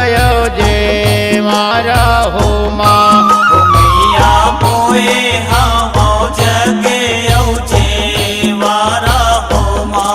जे मारा हो माँ। मैया पोए हावो जग औजे वारा हो माँ।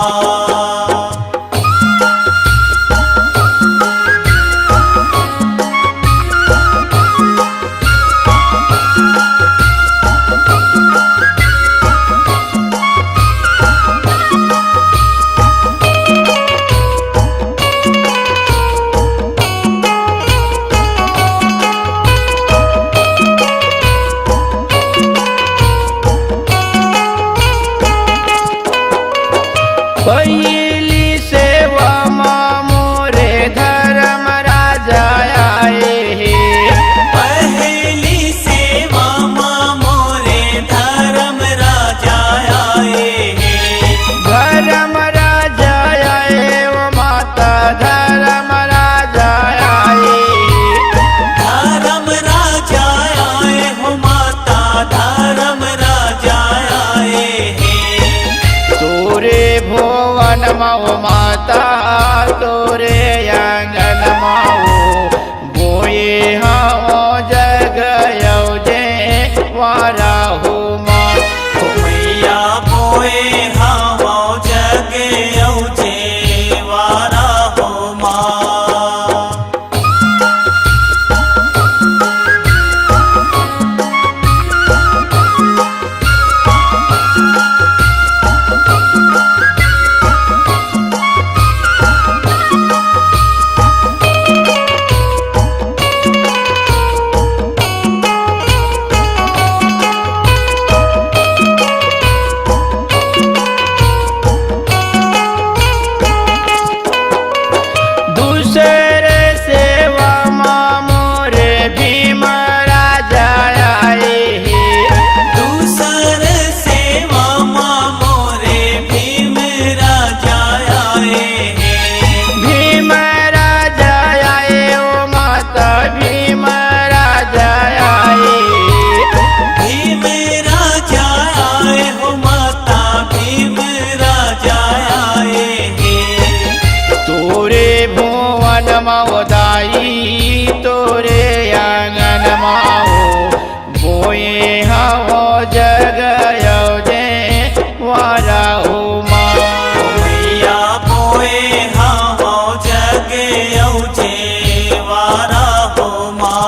पहली सेवा माँ मोरे धर्म राजा आए हे। पहली सेवा माँ मोरे धर्म राजा आए हैं। धर्म राजा आए वो माता धर्म राजा आए। धर्म राजा आए हो माता धर्म राजा आए हैं। तोरे भुवन माओ माता तोरे आंगन माओ बोए हाँ जग जे वारा हो माँ। मैया पोए हावो जग औजे वारा हो माँ। दूसरे सेवा माँ मोरे भीम राजा आए हे। दूसर सेवा माँ मोरे भीम राजा आए हैं। भीम राजा आए ओ माता भीम राजा आए। भीम राजा आए हो माता भीम राजा आए हैं। तोरे भुवन माओ दाई तोरे आंगन माओ बोए हाओ जग जे वारा हो माँ। मैया पोए हावो जग औजे वारा हो माँ।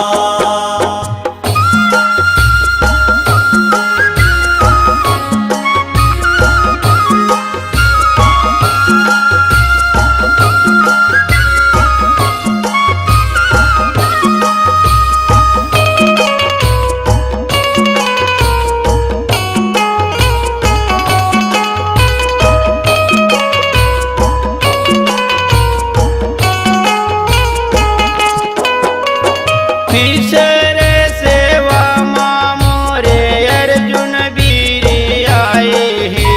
तीसरे सेवा माँ मोरे अर्जुन वीर आए हे।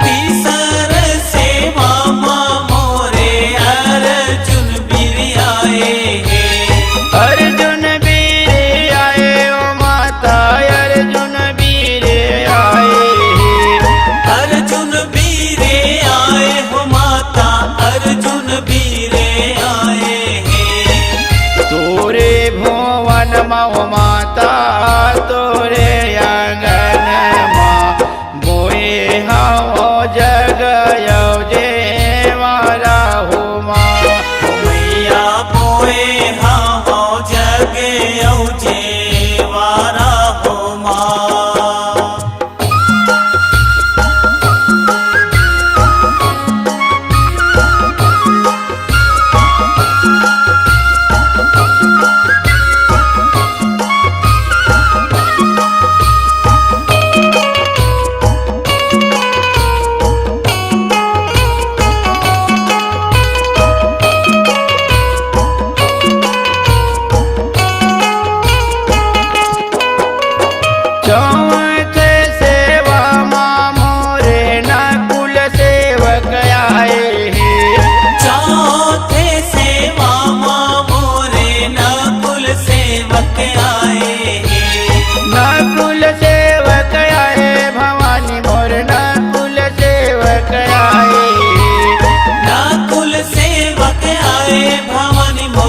तीसर सेवा माँ मोरे अर्जुन बीर आए हैं। अर्जुन वीर आए ओ माता अर्जुन वीर आए। अर्जुन बीर आए हो माता अर्जुन बीर आए हैं। तोरे भुवन माओ माता तोरे आंगन माँ बोए हाओ जग जे वारा हो माँ। मैया पोए हावो जग औजे वारा हो माँ।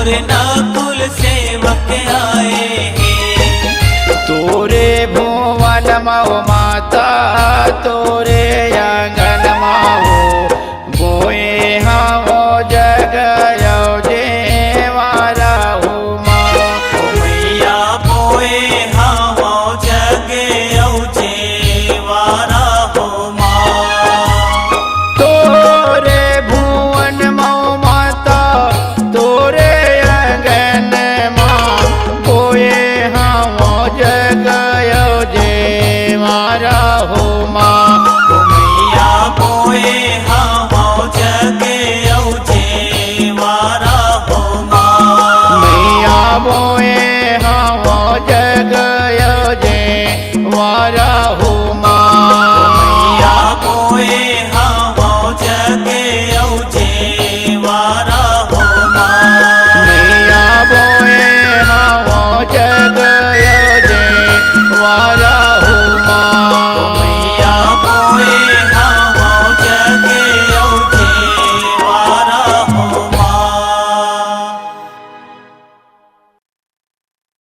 और नकुल सेवक आए हैं। तोरे भुवन मऊ माता तोरे आंगन माओ बोए हो जग जे मारा हो माँ। मैया बोए हवो जग औजे वारा हो माँ। तोरे भुवन मऊ माता तोरे आंगन माँ बोए हो जग जे मारा हो माँ। मैया बोए हवो जग औजे वारा हो माँ। मैया बोए